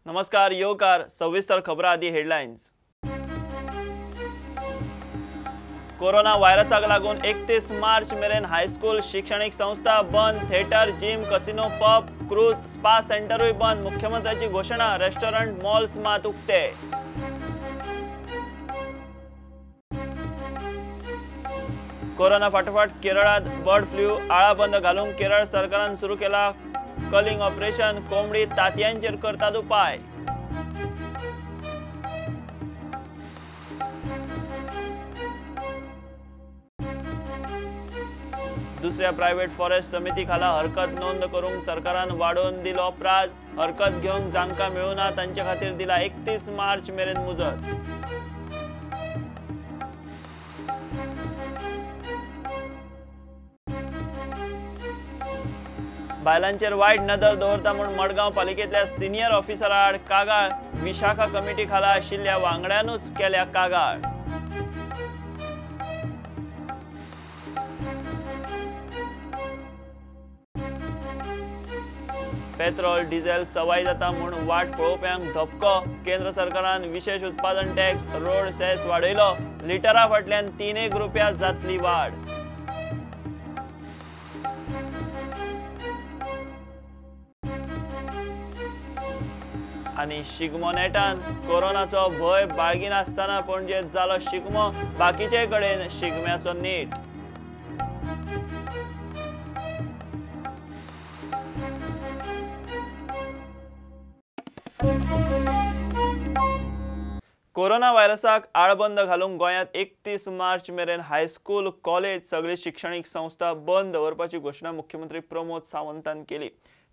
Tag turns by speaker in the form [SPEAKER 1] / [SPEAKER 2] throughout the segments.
[SPEAKER 1] नमस्कार योकार सविस्तर खबरां आदी हेडलायन्स। कोरोना व्हायरसाक लागून 31 मार्च मेरेन हायस्कूल शिक्षणीक संस्था बंद, theatre, gym, casino, pub, cruise, spa सेंटरूय बंद। मुख्यमंत्र्याची घोषणा, रेस्टॉरंट, मॉल्स मात उक्ते। कोरोना फाटोफाट केरळात बर्ड फ्लू आळाबंद घालूंक केरळ सरकारान सुरू केला कलिंग ऑपरेशन। कोंबडी तांतयांचेर करतात उपाय। दुसऱ्या प्रायव्हेट फॉरेस्ट समिती खाला हरकत नोंद करूंक सरकारान वाडोवन दिलो प्राज। हरकत घेवंक जांकां मेळूना तांचे खातीर दिला 31 मार्च मेरेन मुजत। बायलांचेर वायट नदर दवरता म्हूण मडगांव पालिकेंतल्या सिनियर ऑफिसरा आड कागाळ। विशाखा कमिटी खाला आशिल्ल्या वांगड्यानूच केल्या कागाळ। पेट्रोल डिझेल सवाय जाता म्हूण वाट पळोवप्यांक धपको। केंद्र सरकारान विशेष उत्पादन टॅक्स रोड सेस वाडयलो। लिटरा फाटल्यान 3 रुपया जातली वाड। आनी शिगमो नेटान कोरोनाचो भंय बाळगिनासतना पणजेत जालो शिगमो। बाकीचे कडेन शिगम्याचो नेट। कोरोना व्हायरसाक आळबंद घालूंक गोंयांत 31 मार्च मेरेन हायस्कूल, कॉलेज, सगळी शिक्षणीक संस्था बंद दवरपाची घोषणा मुख्यमंत्री प्रमोद सावंतान केली।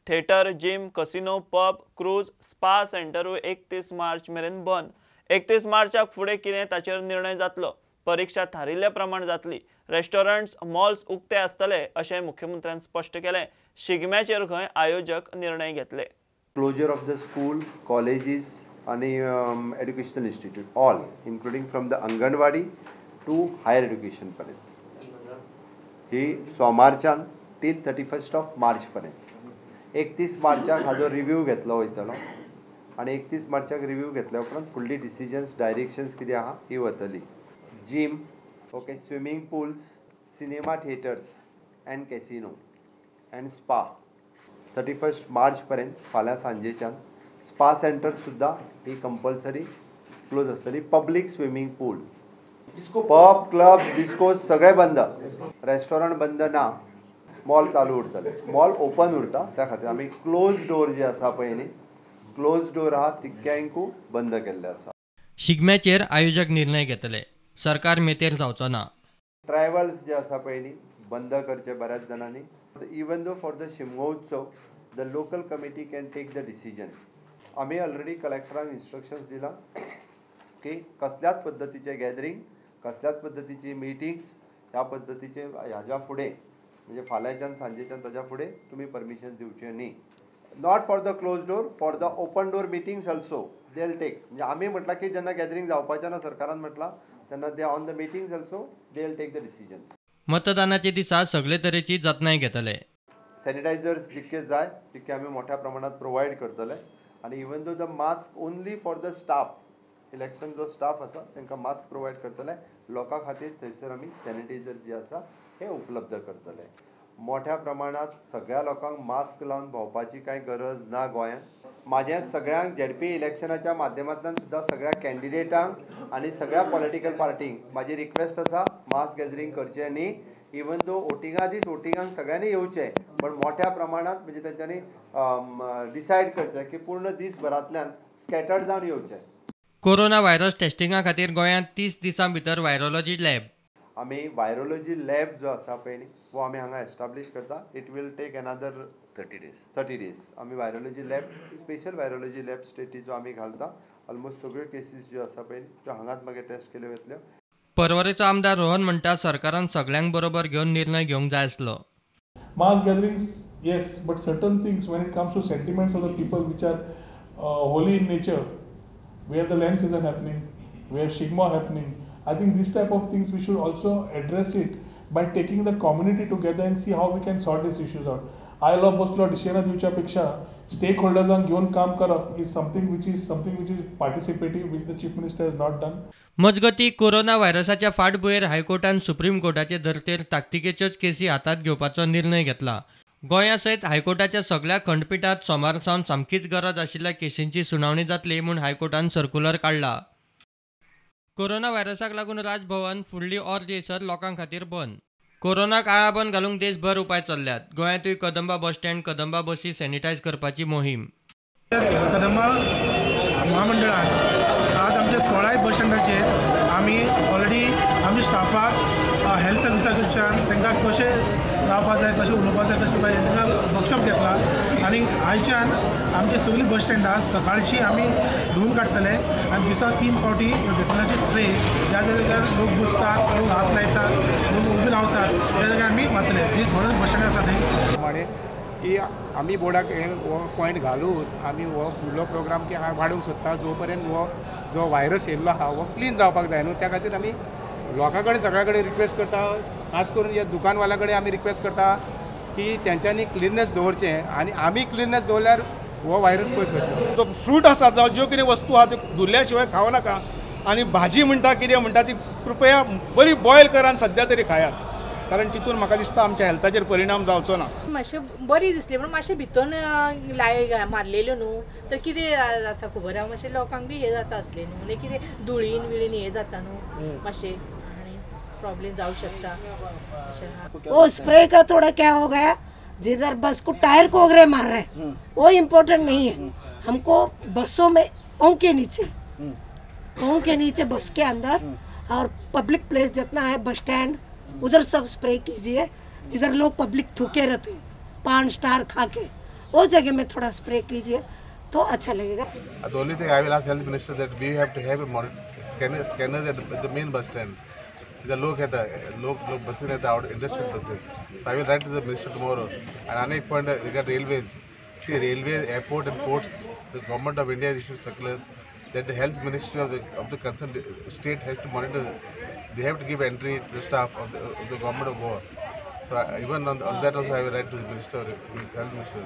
[SPEAKER 1] Theatre, gym, casino, pub, cruise, spa सेंटरूय 31 मार्च मेरेन बंद। 31 मार्चाक फुडें कितें ताचेर निर्णय जातलो। परीक्षा थारिल्ल्या प्रमाण जातली। रेस्टॉरंट्स, मॉल्स उक्ते आसतले अशें मुख्यमंत्र्यान स्पश्ट केलें। शिगम्याचेर खंय आयोजक निर्णय घेतले।
[SPEAKER 2] Closure of the school, colleges and educational institute, all including from the Anganwadi to higher education पर्यंत ही सोमारच्यान till 31st of March पर्यंत 31 मार्चाक हाजो रिव्ह्यू घेतलो वयतलो आणि 31 मार्चाक रिव्ह्यू घेतल्या उपरांत फुडली डिसिजन्स डायरेक्शन्स कितें आहा ही वतली। Gym, okay, swimming pools, cinema theatres end casino end spa 31 March पर्यंत फाल्यां सांजेच्यान। स्पा सेंटर सुद्दां ही कंपल्सरी क्लोज आसतली। पब्लीक स्विमींग पूल, पब, क्लब, डिस्कोस सगळे बंद। रेस्टॉरंट बंद ना, मॉल चालू उरतले। मॉल ओपन उरता, त्या खातीर आमी क्लोज डोर जे आसा पळय न्ही, क्लोज डोर आहा तितक्यांकू बंद केल्ले आसा।
[SPEAKER 3] शिगम्याचेर आयोजक निर्णय घेतले। सरकार मेतेर जावचो ना।
[SPEAKER 2] ट्रॅव्हल्स जे आसा पळय न्ही बंद करचे बऱ्याच जाणांनी। इवन दो फॉर द शिमगो उत्सव the local committee can take the decision. आमी ऑलरेडी कलेक्टरांक इन्स्ट्रक्शन्स दिला की कसल्याच पद्दतीचे गॅदरींग, कसल्याच पद्दतीची मिटिंग्स ह्या पद्दतीचे ह्याच्या फुडें म्हणजे फाल्यांच्यान सांजेच्यान ताच्या फुडें तुमी परमिशन दिवचें न्ही। Not for the close door, for the open door meetings also they will take. म्हणजे आमी म्हटलां की जेन्ना गॅदरींग जावपाचें ना सरकारान म्हटलां तेन्ना they on the meetings also they will take the decisions.
[SPEAKER 3] मतदानाचे दिसा सगळे तरेची जतनाय घेतले।
[SPEAKER 2] सॅनिटायझर्स जितके जाय तितके आमी मोठ्या प्रमाणात प्रोवायड करतले आणि even though the mask only for the staff, election जो स्टाफ आसा तांकां मास्क प्रोवायड करतले। लोकां खातीर थंयसर आमी सॅनिटायझर्स जे आसा हे उपलब्ध करतले। मोठ्या प्रमाणात सगळ्या लोकांक मास्क लावन भोंवपाची कांय गरज ना गोंयांत। म्हाजें सगळ्यांक झेडपी इलेक्शनाच्या माध्यमांतल्यान सुद्दां सगळ्या कॅन्डिडेटांक आनी सगळ्या पॉलिटिकल पार्टींक म्हाजी रिक्वेस्ट आसा मास गॅदरींग करचें न्ही। इवन दो वोटिंगा दीस वोटिंगाक सगळ्यांनी येवचें, पण मोठ्या प्रमाणात म्हणजे तेंच्यांनी डिसायड करचें की पूर्ण दीसभरांतल्यान स्कॅटर्ड जावन येवचें।
[SPEAKER 3] कोरोना व्हायरस टेस्टिंगा खातीर गोंयांत 30 दिसां भितर व्हायरोलॉजी लॅब
[SPEAKER 2] आमी व्हायरोलॉजी लॅब जो आसा पळय न्ही वो आमी हांगा एस्टाब्लीश करता। It will take another 30 days. आमी virology lab, special virology lab स्टेटीचो आमी घालता। ऑलमोस्ट सगळ्यो केसीस ज्यो आसा पळय त्यो हांगाच मागीर टेस्ट केल्यो वतल्यो।
[SPEAKER 3] परवरेचो आमदार रोहन म्हणटा सरकारान सगळ्यांक बरोबर घेवन निर्णय घेवंक जाय आसलो।
[SPEAKER 4] Mass gatherings, yes, but certain things when it comes to sentiments of the people which are holy in nature, where the Lent season happening, where Shigma happening, I think this type of things we should also address it by taking the community together and see how we can sort these issues out. I love Boslo Dishena Ducha Piksha, stakeholders घेऊन काम करप is something which is participative, which the chief minister has not done.
[SPEAKER 3] मजगती corona व्हायरसाच्या फाटभुंयेर हायकोर्टान supreme कोर्टाचे धर्तेर ताकतिकेच्योच केसी हातात घेवपाचो निर्णय घेतला. गोंया सयत हायकोर्टाच्या सगळ्या खंडपीठात सोमार सावन सामकीच गरज आशिल्ल्या केसींची सुनावणी जातली म्हूण हायकोर्टान सर्क्युलर काडला. कोरोना व्हायरसाक लागून राजभवन फुडली ऑर्जेसर लोकां खातीर बंद. कोरोनाक आळाबंद घालूंक देशभर उपाय चल्ल्यात. गोंयांतूय कदंबा बस स्टँड, कदंबा बसी सॅनिटायज करपाची मोहीम.
[SPEAKER 5] कदंबा महामंडळान आज आमच्या 16 बस स्टँडाचेर आमी ऑलरेडी आमच्या स्टाफाक हेल्थ सर्विसाच्यान तांकां कशें रावपाक जाय, कशें उलोवपाक जाय, कशें पाहिजे तांकां वर्कशॉप घेतला. आनी आयच्यान आमचे सगळीं बस स्टँडार सकाळची आमी धुवन काडटले आनी दिसाक 3 फावटी डेटॉलाचे स्प्रे ज्या जाग्यार लोक बसतात, लोक हात लायतात, लोक उबे रावतात त्या जाग्यार आमी मारतले. जी 16 बस स्टँड आसा थंय
[SPEAKER 6] प्रमाणे की आमी बोर्डाक हो पॉयंट घालून आमी हो फुडलो प्रोग्राम की वाडोवंक सोदता जो पर्यंत हो जो व्हायरस येयल्लो आहा हो क्लीन जावपाक जाय न्हू. त्या खातीर आमी लोकां कडेन सगळ्या कडेन रिक्वेस्ट करता, खास करून ह्या दुकानवाल्या कडेन आमी रिक्वेस्ट करता की तेंच्यांनी क्लिननेस दवरचें आनी आमी क्लिननेस दवरल्यार हो व्हायरस पयस वयतलो.
[SPEAKER 7] जो फ्रूट आसा जावं ज्यो कितें वस्तू आहा त्यो धुल्ल्या शिवाय खावं नाका. आनी भाजी म्हणटा कितें म्हणटा ती कृपया बरी बॉयल करान सद्या तरी खायात, कारण तितून म्हाका दिसता आमच्या हेल्थाचेर परिणाम जावचो ना.
[SPEAKER 8] मातशें बरी दिसली पूण मातशें भितर मारलेल्यो न्हू तर कितें आसा खबर आहा. मातशें लोकांक बी हें जाता आसलें न्हू, म्हणजे कितें धुळीन विळीन हें जाता न्हू, मातशें आनी प्रॉब्लेम जावं शकता.
[SPEAKER 9] वो स्प्रे का थोड़ा क्या हो गया, जिधर बस को टायर को वगैरह मार रहे हैं वो इम्पोर्टेंट नहीं है. हमको बसों में पाँव के नीचे बस के अंदर और पब्लिक प्लेस जितना है बस स्टैंड उधर सब स्प्रे कीजिए. जिधर लोग पब्लिक थूके रहते हैं पान स्टार खा के, वो जगह में थोड़ा स्प्रे कीजिए तो अच्छा लगेगा.
[SPEAKER 10] The only thing I will ask health minister that we have to have a scanners at the main bus stand. The लोग बसें रहता out industrial buses. So I will write to the minister tomorrow. And another point regarding railways. See, railway, airport and ports, the government of India has issued circular that the health ministry of the concerned state has to monitor. They have to give entry to the staff of the government of Goa. So even on that also I will write to the minister, health minister.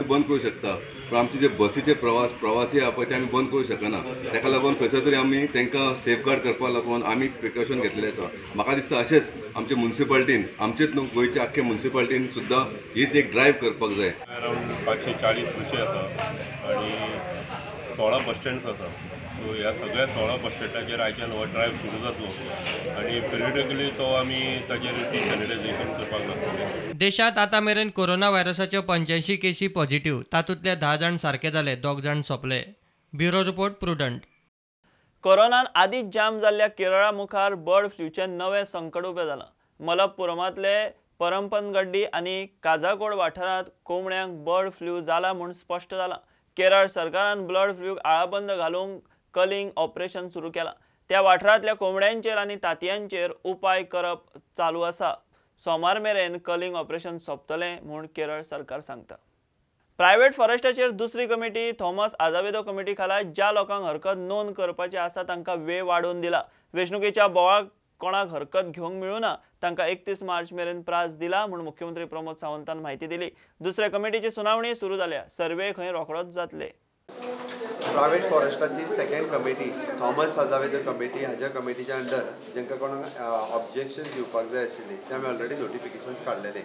[SPEAKER 11] बंद करू शकता पण आमचे जे बसीचे प्रवासी आहा पळय ते आमी बंद करू शकना. ताका लागून खंयसर तरी आमी तांकां सेफगार्ड करपा लागून आमी प्रिकॉशन घेतलेले आसा. म्हाका दिसता अशेंच आमच्या म्युन्सिपालिटीन आमचेच न्हू गोंयच्या आख्या म्युन्सिपालिटीन सुद्दां हीच एक ड्रायव्ह करपाक जाय.
[SPEAKER 12] अरावंड 540 बसी आसा आनी 16 बस स्टँड्स आसा. सो ह्या सगळ्या 16 बस स्टँडाचेर आयच्यान हो ड्रायव्ह सुरू जातलो आनी पिरियडिकली तो आमी ताचेर सॅनिटायझेशन करपाक लागतले.
[SPEAKER 3] देशात आता मेरेन कोरोना व्हायरसाच्यो 85 केसी पॉझिटिव्ह, तातूंतले 10 जाण सारके जाले, 2 जाण सोंपले. Bureau report prudent.
[SPEAKER 1] कोरोनान आदींच जाम जाल्ल्या केरळा मुखार बर्ड फ्लूचे नवे संकट उबें जालां. मलप्पुरमांतले परंपनगड्डी आनी काजाकोड वाठारांत कोंबड्यांक बर्ड फ्लू जाला म्हूण स्पश्ट जालां. केरळ सरकारान बर्ड फ्लूक आळाबंद घालूंक कलिंग ऑपरेशन सुरू केलां. त्या वाठारांतल्या कोंबड्यांचेर आनी तांतयांचेर उपाय करप चालू आसा. सोमार मेरेन कलिंग ऑपरेशन सोंपतलें म्हूण केरळ सरकार सांगता. प्रायव्हेट फॉरेस्टाचेर दुसरी कमिटी थॉमस आझावेदो कमिटी खाला ज्या लोकांक हरकत नोंद करपाची आसा तांकां वेळ वाडोवन दिला. वेंचणुकेच्या बोवाळ कोणाक हरकत घेवंक मेळूना तांकां 31 मार्च मेरेन प्रास दिला म्हूण मुख्यमंत्री प्रमोद सावंतान म्हायती दिली. दुसऱ्या कमिटीची सुनावणी सुरू जाल्या. सर्वे खंय रोखडोच जातले.
[SPEAKER 2] प्रायव्हेट फॉरेस्टाची second committee Thomas Azavedo committee हाज्या कमिटीच्या अंडर जेंका कोणाक ऑब्जेक्शन दिवपाक जाय आशिल्ली ते आमी ऑलरेडी नोटिफिकेशन्स काडलेले.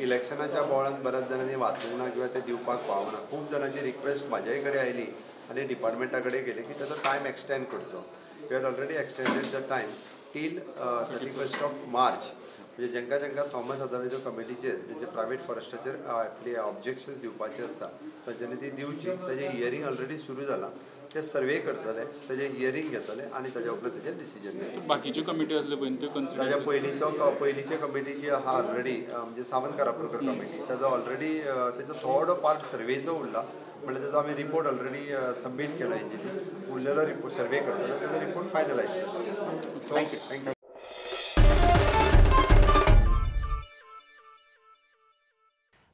[SPEAKER 2] इलेक्शनाच्या बोवाळांत बऱ्याच जाणांनी वाचूंक ना किंवा ते दिवपाक पावना. खूब जाणांची रिक्वेस्ट म्हाज्याय कडेन आयली आनी डिपार्टमेंटा कडेन गेली की ताचो टायम एक्सटेंड करचो. We had already extended the time till 31 March. म्हणजे जेंका थॉमस आझावेदो कमिटीचेर जेंचे प्रायव्हेट फॉरेस्टाचेर आपली ऑब्जेक्शन्स दिवपाचे आसा तांच्यांनी ती दिवची. ताजें हियरींग ऑलरेडी सुरू जालां. ते सर्वे करतले, ताजें हियरींग घेतले आनी ताज्या उपरांत ताजें डिसिजन घेतले.
[SPEAKER 13] बाकीच्यो कमिटी आसल्यो पळय त्यो कन्सिडर
[SPEAKER 2] ताज्या पयलींचे कमिटी जी आहा ऑलरेडी म्हणजे सावंत कारापुरकर कमिटी ताजो ऑलरेडी तेजो थोडो पार्ट सर्वेचो उरला. म्हणजे ताजो आमी रिपोर्ट ऑलरेडी सबमीट केला इंजिनी. उरलेलो रिपोर्ट सर्वे करतले, ताजो रिपोर्ट फायनलायज करतले. थँक्यू.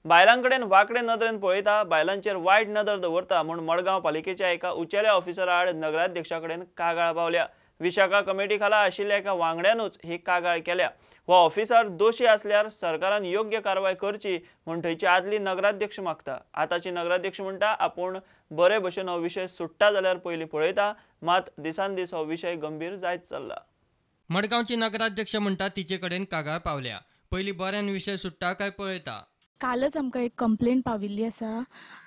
[SPEAKER 1] बायलांकडेन वांकडे नदरेन पळयता, बायलांचेर वायट नदर दवरता म्हूण मडगांव पालिकेच्या एका उंचेल्या ऑफिसरा आड नगराध्यक्षा कडेन कागाळ पावल्या. विशाखा कमिटी खाला आशिल्ल्या एका वांगड्यानूच ही कागाळ केल्या। हो ऑफिसर दोशी असल्यार सरकारान योग्य कारवाय करची म्हूण थंयची आदली नगराध्यक्ष मागता। आताची नगराध्यक्ष म्हणटा आपूण बरे भशेन हो विशय सुट्टा जाल्यार पयलीं पळयता, मात दिसान दीस हो विशय गंभीर जायत चल्ला।
[SPEAKER 3] मडगांवची नगराध्यक्ष म्हणटा तिचे कडेन कागाळ पावल्या, पयलीं बऱ्यान विशय सुट्टा काय पळयता।
[SPEAKER 14] कालच आमकां एक कंप्लेंट पाविल्ली आसा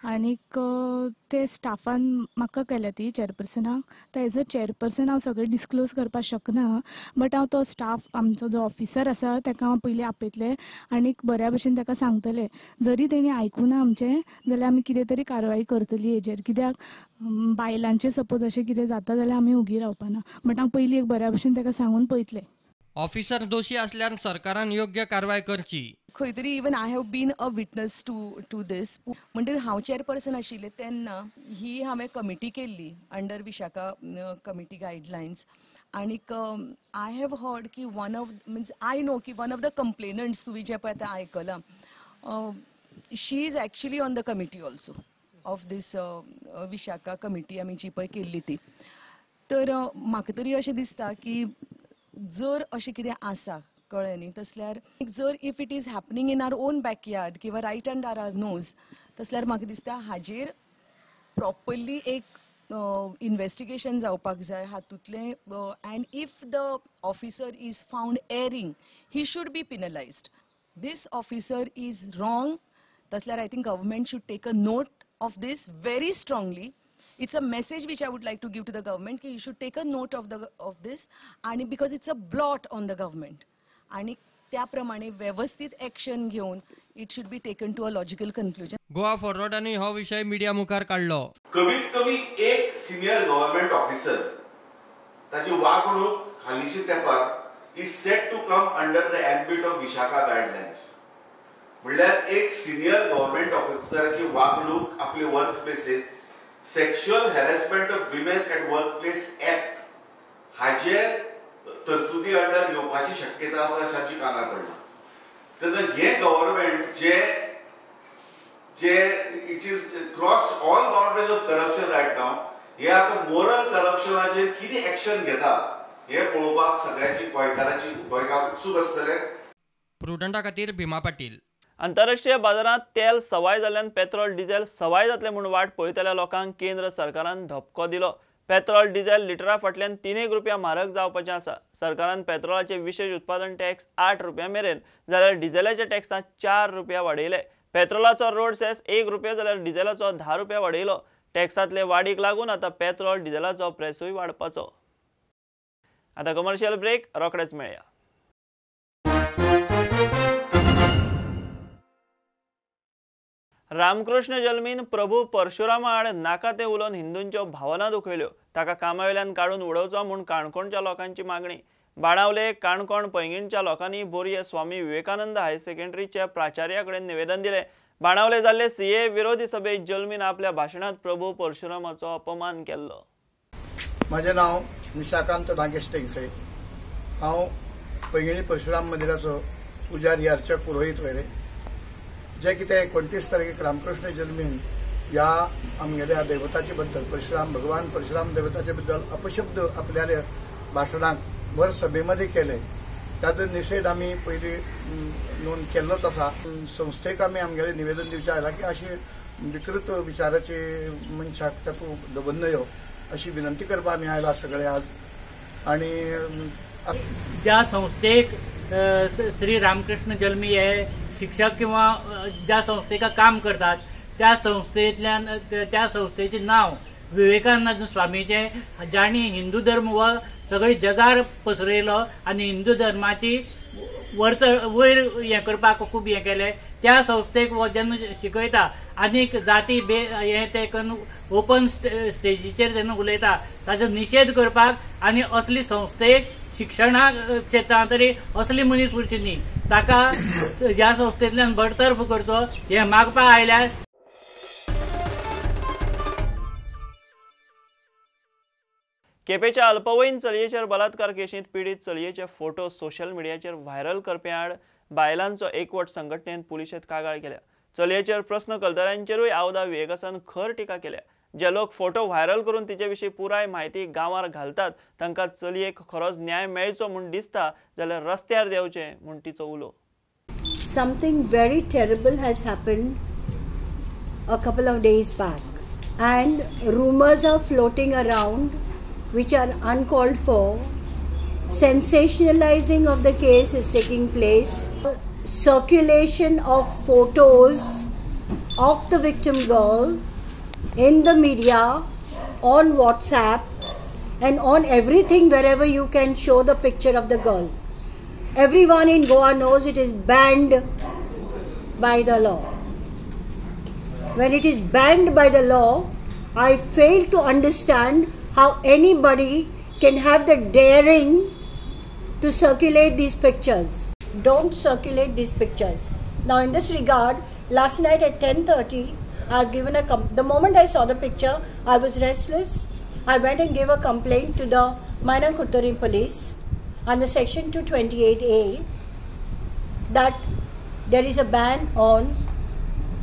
[SPEAKER 14] आनीक ते स्टाफान म्हाका केल्या ती चेअरपर्सनाक। तर एज अ चेअरपर्सन हांव सगळें डिस्क्लोज करपाक शकना, बट हांव तो स्टाफ आमचो जो ऑफिसर आसा ताका हांव पयलीं आपयतलें आनीक बऱ्या भशेन ताका सांगतलें। जरी तेणी आयकुना आमचें जाल्यार आमी कितें तरी कारवाय करतली हेजेर, कित्याक बायलांचें सपोज अशें कितें जाता जाल्यार आमी उगी रावपाना, बट हांव पयलीं एक बऱ्या भशेन ताका सांगून पळयतलें।
[SPEAKER 3] ऑफिसर दोशी असल्यार सरकारान योग्य कारवाय करची।
[SPEAKER 15] खंय तरी even I have been a witness to this. म्हणजे हांव चेअरपर्सन आशिल्लें तेन्ना ही हांवें कमिटी केल्ली अंडर विशाखा कमिटी गायडलायन्स। आनीक आय हॅव हर्ड की one of means I know की वन ऑफ द कंप्लेनंट्स तुवें जे पळय आतां आयकलां, she is actually on the committee also of this Vishakha committee आमी जी पळय केल्ली ती। तर म्हाका तरी अशें दिसता की जर अशें कितें आसा कळ्ळें न्ही, तसल्यार जर if it is happening in our own backyard किंवा रायट अंडर आवर नोज, तसल्यार म्हाका दिसता हाजेर प्रॉपरली एक इन्वेस्टिगेशन जावपाक जाय हातूंतलें। And if the officer is found erring he should be penalised. This officer is wrong, तसल्यार I think government should take a note of this very strongly. It's a message which I would like to give to the government that you should take a note of this, and because it's a blot on the government, आणि त्या प्रमाणे व्यवस्थित action घेऊन it should be taken to a logical conclusion.
[SPEAKER 3] Goa फॉरवर्डांनी हो विषय media मुखार काढलो।
[SPEAKER 16] कमीत कमी एक सिनियर गव्हर्नमेंट ऑफिसर ताची वागणूक हालींच्या तेंपार is set to come under the ambit of Vishakha guidelines. म्हणल्यार एक सिनियर गव्हर्नमेंट ऑफिसराची वागणूक आपले वर्क प्लेसीर sexual harassment of women at workplace act हाचे तरतुदी अंडर येवपाची शक्यता आसा अशें आमची कानार पडला। तेन्ना हे गव्हर्नमेंट जे it is cross all boundaries of corruption right now, हे आता मोरल करप्शनाचेर कितें एक्शन घेता हे पळोवपाक सगळ्याची गोंयकार उत्सूक आसतले।
[SPEAKER 3] प्रुडंटा खातीर भीमा पाटील।
[SPEAKER 1] आंतरराष्ट्रीय बाजारात तेल सवाय जाल्ल्यान पेट्रोल डिझेल सवाय जातले म्हूण वाट पळयतल्या लोकांक केंद्र सरकारान धपको दिलो। पेट्रोल डिझेल लिटरा फाटल्यान 3 रुपया म्हारग जावपाचें आसा। सरकारान पेट्रोलाचे विशेष उत्पादन टॅक्स 8 रुपया मेरेन जाल्यार डिझेलाच्या टॅक्सांत 4 रुपया वाडयले। पेट्रोलाचो रोड सेस 1 रुपया जाल्यार डिझेलाचो 10 रुपया वाडयलो। टॅक्सांतले वाडीक लागून आतां पेट्रोल डिझेलाचो प्रेसूय वाडपाचो। आतां कमर्शियल ब्रेक, रोखडेच मेळया। रामकृष्ण जल्मीन प्रभू परशुरामा आड नाका ते उलोवन हिंदूंच्यो भावना दुखयल्यो, ताका कामावेल्यान काडून उडोवचो म्हूण काणकोणच्या लोकांची मागणी। बाणावले काणकोण पैंगीणच्या लोकांनी बोरये स्वामी विवेकानंद हायर सेकंडरीच्या प्राचार्या कडेन निवेदन दिले। बाणावले जाल्ले सीए विरोधी सभेत जल्मीन आपल्या भाशणांत प्रभू परशुरामाचो अपमान केल्लो।
[SPEAKER 17] माझे नाव निशाकांत नागेश टेंगसे। हांव पैंगीणी परशुराम मंदिराचो पुजारी अर्चक पुरोहीत वयरे। जे कितें 29 तारखेक रामकृष्ण जल्मीन ह्या आमगेल्या दैवताचे बद्दल परशुराम भगवान परशुराम दैवताचे बद्दल अपशब्द आपल्या भाशणाक भर सभेमध्ये केले, ताचो निषेध आमी पयली नोंद केल्लोच आसा। संस्थेक आमी आमगेलें निवेदन दिवचें आयलां की अशे विकृत विचाराचे मनशाक तातूंत दवरनयो अशी विनंती करपाक आमी आयला सगळे आज। आणि
[SPEAKER 18] ज्या संस्थेक श्री रामकृष्ण जल्मी हे शिक्षक किंवा ज्या संस्थेक काम करतात त्या संस्थेचे नाव विवेकानंद स्वामीचे, ज्यांनी हिंदू धर्म व सगळे जगार पसरयलो आणि हिंदू धर्माची वयर हें करपाक खूब हें केलें। त्या संस्थेक हो जेन्ना शिकयता आनीक जाती हें ते ओपन स्टेजीचेर जेन्ना उलयता ताचो निशेध करपाक आनी असली संस्थेक शिक्षणा क्षेत्रांत तरी असली मनीस उरची न्ही, ताका ह्या संस्थेंतल्यान बडतर्फ करचो हें मागपाक आयल्यार।
[SPEAKER 1] केपेच्या अल्पवयीन चलयेचेर बलात्कार केशींत पीडित चलयेचे फोटो सोशल मिडियाचेर व्हायरल करपे आड बायलांचो एकवट संघटनेन पुलिशेंत कागाळ केल्या। चलयेचेर प्रश्न कलतऱ्यांचेरूय आवदा विवेकासान खर टिका केल्या। जे लोक फोटो व्हायरल करून तिचे विशीं पुराय म्हायती गांवार घालतात तांकां चलयेक खरोच न्याय मेळचो म्हूण दिसता जाल्यार रस्त्यार देंवचें म्हूण तिचो उलो.
[SPEAKER 19] Something very terrible has happened a couple of days back, and rumors are floating around which are uncalled for. Sensationalizing of the case is taking place. Circulation of photos of the victim girl in the media, on WhatsApp, and on everything wherever you can show the picture of the girl. Everyone in Goa knows it is banned by the law. When it is banned by the law, I fail to understand how anybody can have the daring to circulate these pictures. Don't circulate these pictures. Now in this regard, last night at 10:30, I've given the moment I saw the picture, I was restless. I went and gave a complaint to the Mainakutturi police under section 228A that there is a ban on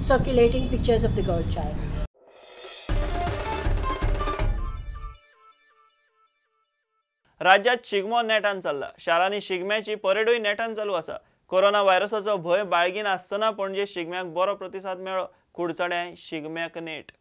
[SPEAKER 19] circulating pictures of the girl child.
[SPEAKER 1] राज्यात शिगमो नेटान चल्ला. शारांनी शिगम्याची परेडूय नेटान चालू आसा. Corona व्हायरसाचो भंय बाळगीन आसतना पणजे शिगम्याक बरो प्रतिसाद मेळ्ळो. कुडचड्यां शिगम्याक नेट.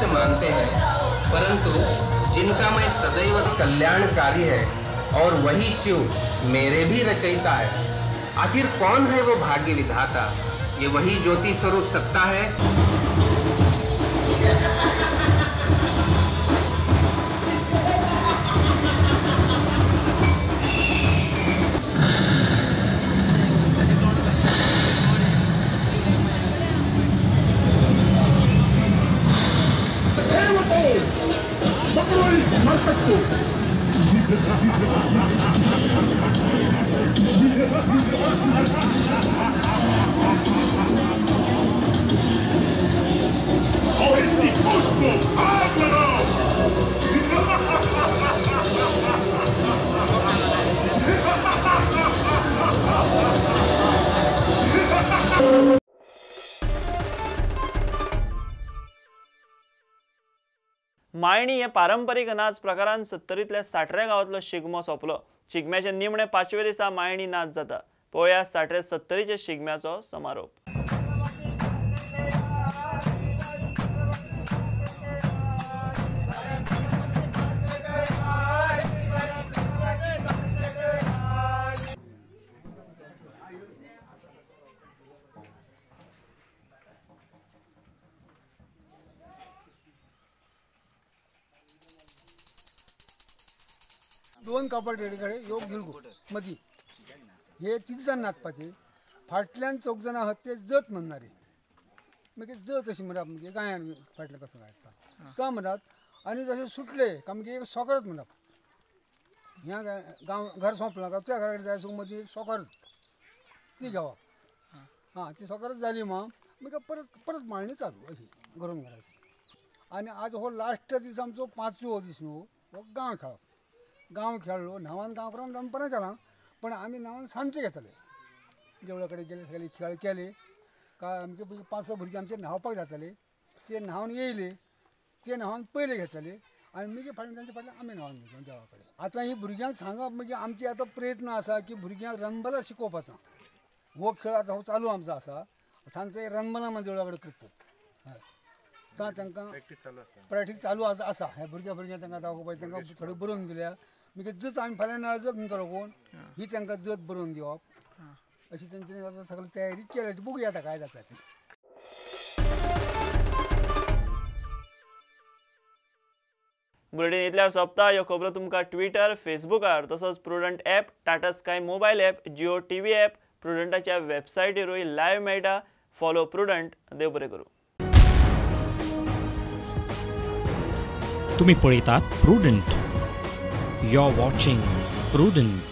[SPEAKER 20] मानते हैं, परंतु जिनका मैं सदैव कल्याणकारी है और वही शिव मेरे भी रचयिता है। आखिर कौन है वो भाग्य विधाता? ये वही ज्योति स्वरूप सत्ता है।
[SPEAKER 1] मायणी हे पारंपरीक नाच प्रकारान 70ंतल्या 60 गांवांतलो शिगमो सोंपलो। शिगम्याचे निमणे 5वे दिसा मायणी नाच जाता। पळोवया 60-70च्या शिगम्याचो समारोप।
[SPEAKER 21] दोन कपाट रेडीकडे योग गिळगू मधी हे 3 जाण नाचपाचे, फाटल्यान 4 जाण आहात ते जत म्हणणारे, मागीर जत अशी म्हणप म्हणजे गायन फाटल्यान कसं गायता तो म्हणत, आनी जशें सुटले काय म्हणजे एक सोकरच म्हणप, ह्या गांव घर सोंपला काय त्या घरा जाय मदीं सोकरच ती घेवप, हां ती सोकरच जाली मागीर परत परत माळणी चालू अशी घरून घराची. आनी आज हो लास्ट दीस आमचो 5वो दीस न्हू, हो गांव खेळप. गांव खेळ्ळो न्हांवान गांवकरांक दनपारां केलां, पण आमी न्हांवान सांजचे घेतले. देवळा कडेन गेले सगळे खेळ केले काय आमचे 5-6 भुरगे आमचे न्हांवपाक जाताले, ते न्हांवन येयले, ते न्हांवन पयले घेतले आनी मागीर फाटल्यान तांचे फाटल्यान आमी न्हांवन घेतलो देवा कडेन. आतां ही भुरग्यांक सांगप मागीर आमचे आतां प्रयत्न आसा की भुरग्यांक रनबला शिकोवपाचो. हो खेळ आतां हो चालू आमचो आसा, सांजचे रनबला आमी देवळा कडेन करतात. हय तांकां प्रॅक्टीस चालू आसा. हे भुरग्यांक तांकां दाखोवपाचें, तांकां थोडी बरोवन दिल्या. मागीर जत आमी फाल्यां नाळ जत म्हणटलो कोण ही तांकां जत बरोवन दिवप, अशी तेंच्यांनी आतां सगळी तयारी केल्या. बघूया आतां काय जाता ती.
[SPEAKER 1] बुलेटिन इतल्यार सोंपता. ह्यो खबरो तुमकां ट्विटर, फेसबुकार तसोच Prudent app, Tata Sky mobile app, Jio TV app, प्रुडंटाच्या वेबसायटीरूय लायव्ह मेळटा. Follow Prudent. देव बरें करूं.
[SPEAKER 22] तुम्ही पळयतात Prudent. You are watching prudent.